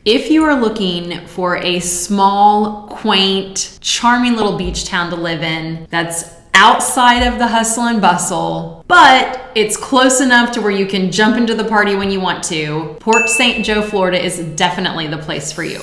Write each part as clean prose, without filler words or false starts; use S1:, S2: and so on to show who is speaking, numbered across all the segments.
S1: If you are looking for a small, quaint, charming little beach town to live in that's outside of the hustle and bustle, but it's close enough to where you can jump into the party when you want to, Port St. Joe, Florida is definitely the place for you.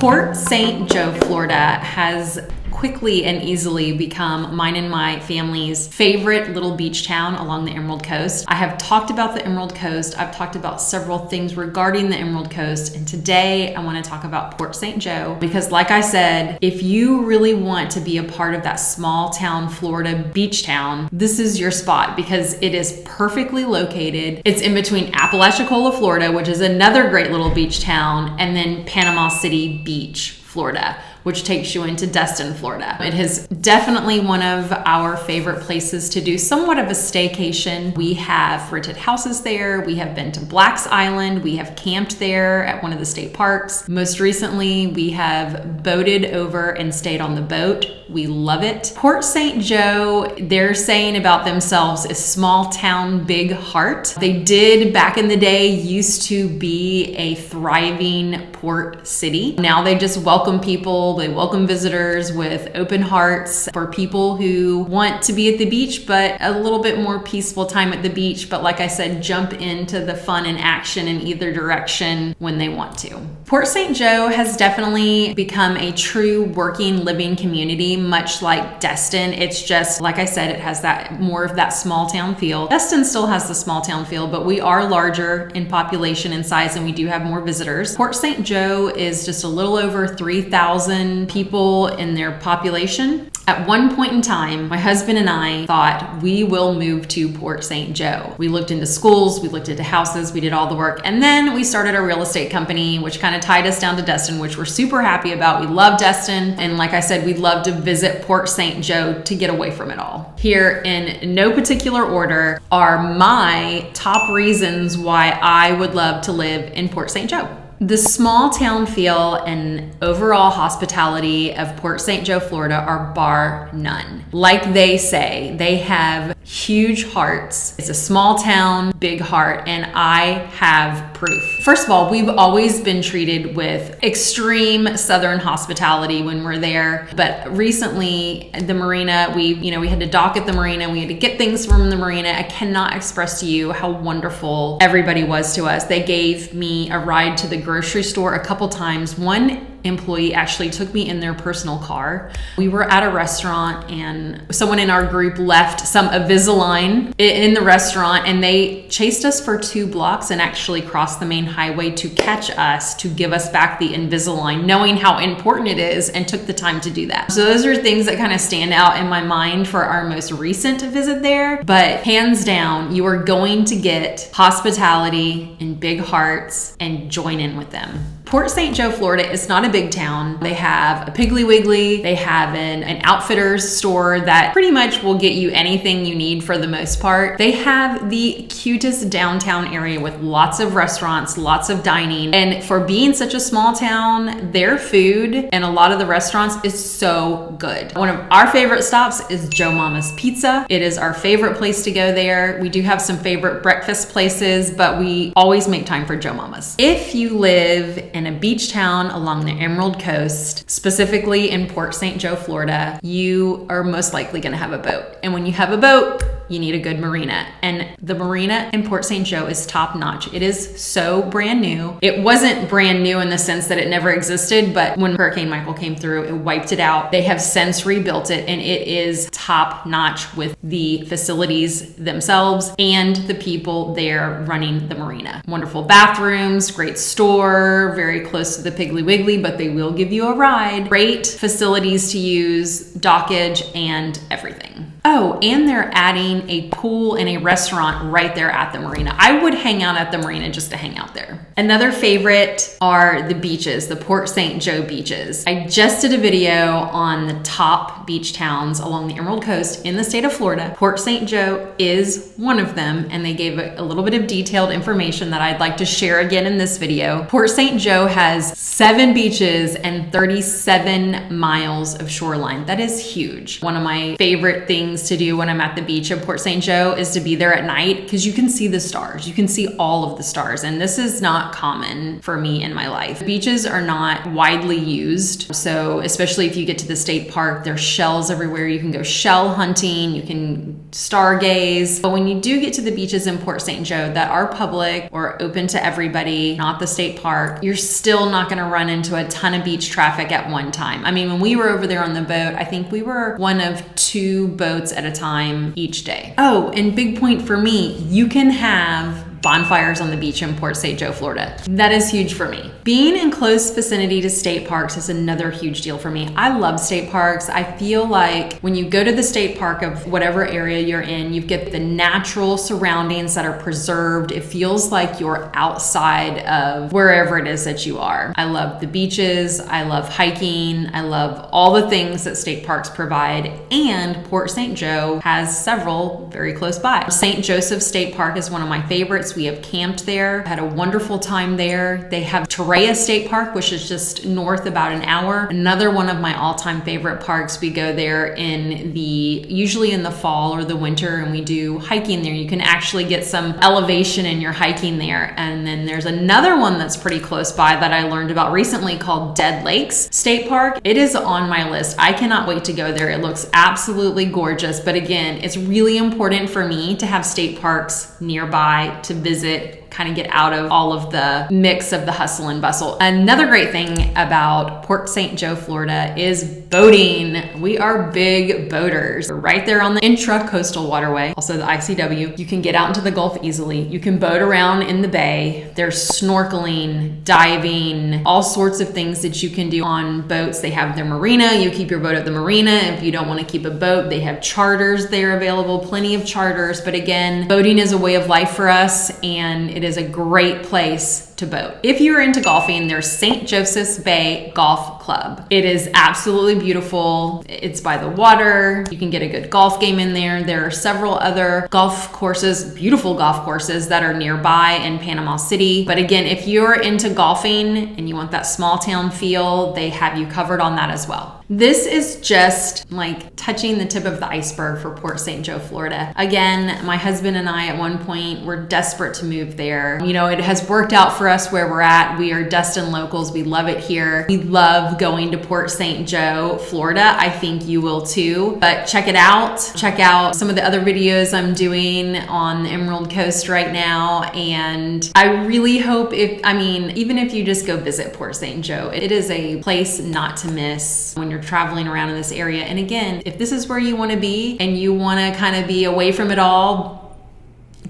S1: Port St. Joe, Florida has quickly and easily become mine and my family's favorite little beach town along the Emerald Coast. I have talked about the Emerald Coast. I've talked about several things regarding the Emerald Coast, and today I want to talk about Port St. Joe because, like I said, if you really want to be a part of that small town Florida beach town, this is your spot because it is perfectly located. It's in between Apalachicola, Florida, which is another great little beach town, and then Panama City Beach, Florida, which takes you into Destin, Florida. It is definitely one of our favorite places to do somewhat of a staycation. We have rented houses there. We have been to Black's Island. We have camped there at one of the state parks. Most recently, we have boated over and stayed on the boat. We love it. Port St. Joe, they're saying about themselves is small town, big heart. They did back in the day used to be a thriving port city. Now they just welcome people. They welcome visitors with open hearts for people who want to be at the beach, but a little bit more peaceful time at the beach. But like I said, jump into the fun and action in either direction when they want to. Port St. Joe has definitely become a true working, living community, much like Destin. It's just, like I said, it has that more of that small town feel. Destin still has the small town feel, but we are larger in population and size, and we do have more visitors. Port St. Joe is just a little over 3,000 people in their population. At one point in time, my husband and I thought we will move to Port St. Joe. We looked into schools, we looked into houses, we did all the work, and then we started a real estate company, which kind of tied us down to Destin, which we're super happy about. We love Destin, and like I said, we'd love to visit Port St. Joe to get away from it all. Here, in no particular order, are my top reasons why I would love to live in Port St. Joe. The small town feel and overall hospitality of Port St. Joe, Florida are bar none. Like they say, they have huge hearts. It's a small town, big heart, and I have proof. First of all, we've always been treated with extreme Southern hospitality when we're there, but recently the marina, we had to dock at the marina, we had to get things from the marina. I cannot express to you how wonderful everybody was to us. They gave me a ride to the grocery store a couple times. One employee actually took me in their personal car. We were at a restaurant and someone in our group left some Invisalign in the restaurant, and they chased us for 2 blocks and actually crossed the main highway to catch us, to give us back the Invisalign, knowing how important it is, and took the time to do that. So those are things that kind of stand out in my mind for our most recent visit there. But hands down, you are going to get hospitality and big hearts, and join in with them. Port St. Joe, Florida is not a big town. They have a Piggly Wiggly. They have an outfitter's store that pretty much will get you anything you need for the most part. They have the cutest downtown area with lots of restaurants, lots of dining. And for being such a small town, their food and a lot of the restaurants is so good. One of our favorite stops is Joe Mama's Pizza. It is our favorite place to go there. We do have some favorite breakfast places, but we always make time for Joe Mama's. If you live in a beach town along the Emerald Coast, specifically in Port St. Joe, Florida, you are most likely going to have a boat. And when you have a boat, you need a good marina. And the marina in Port St. Joe is top notch. It is so brand new. It wasn't brand new in the sense that it never existed, but when Hurricane Michael came through, it wiped it out. They have since rebuilt it, and it is top notch with the facilities themselves and the people there running the marina. Wonderful bathrooms, great store, very close to the Piggly Wiggly, but they will give you a ride. Great facilities to use, dockage, and everything. Oh, and they're adding a pool and a restaurant right there at the marina. I would hang out at the marina just to hang out there. Another favorite are the beaches, the Port St. Joe beaches. I just did a video on the top beach towns along the Emerald Coast in the state of Florida. Port St. Joe is one of them, and they gave a little bit of detailed information that I'd like to share again in this video. Port St. Joe has 7 beaches and 37 miles of shoreline. That is huge. One of my favorite things things to do when I'm at the beach of Port St. Joe is to be there at night, because you can see the stars. You can see all of the stars. And this is not common for me in my life. Beaches are not widely used. So especially if you get to the state park, there's shells everywhere. You can go shell hunting, you can stargaze. But when you do get to the beaches in Port St. Joe that are public or open to everybody, not the state park, you're still not going to run into a ton of beach traffic at one time. I mean, when we were over there on the boat, I think we were one of 2 boats at a time each day. Oh, and big point for me, you can have bonfires on the beach in Port St. Joe, Florida. That is huge for me. Being in close vicinity to state parks is another huge deal for me. I love state parks. I feel like when you go to the state park of whatever area you're in, you get the natural surroundings that are preserved. It feels like you're outside of wherever it is that you are. I love the beaches. I love hiking. I love all the things that state parks provide. And Port St. Joe has several very close by. St. Joseph State Park is one of my favorites. We have camped there, had a wonderful time there. They have Torreya State Park, which is just north about an hour. Another one of my all-time favorite parks. We go there usually in the fall or the winter, and we do hiking there. You can actually get some elevation in your hiking there. And then there's another one that's pretty close by that I learned about recently called Dead Lakes State Park. It is on my list. I cannot wait to go there. It looks absolutely gorgeous. But again, it's really important for me to have state parks nearby to visit, kind of get out of all of the mix of the hustle and bustle. Another great thing about Port St. Joe, Florida is boating. We are big boaters. We're right there on the intra-coastal waterway, also the ICW. You can get out into the Gulf easily. You can boat around in the bay. There's snorkeling, diving, all sorts of things that you can do on boats. They have their marina. You keep your boat at the marina. If you don't want to keep a boat, they have charters there available, plenty of charters. But again, boating is a way of life for us, and it is a great place to boat. If you're into golfing, there's St. Joseph's Bay Golf Club. It is absolutely beautiful. It's by the water. You can get a good golf game in there. There are several other golf courses, beautiful golf courses that are nearby in Panama City. But again, if you're into golfing and you want that small town feel, they have you covered on that as well. This is just like touching the tip of the iceberg for Port St. Joe, Florida. Again, my husband and I at one point were desperate to move there. You know, it has worked out for us where we're at. We are Destin locals. We love it here. We love going to Port St. Joe, Florida. I think you will too. But check it out. Check out some of the other videos I'm doing on the Emerald Coast right now. And I really hope even if you just go visit Port St. Joe, it is a place not to miss when you're traveling around in this area. And again, if this is where you want to be and you want to kind of be away from it all,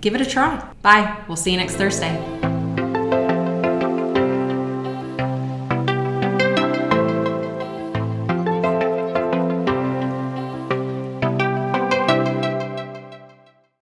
S1: give it a try. Bye. We'll see you next Thursday.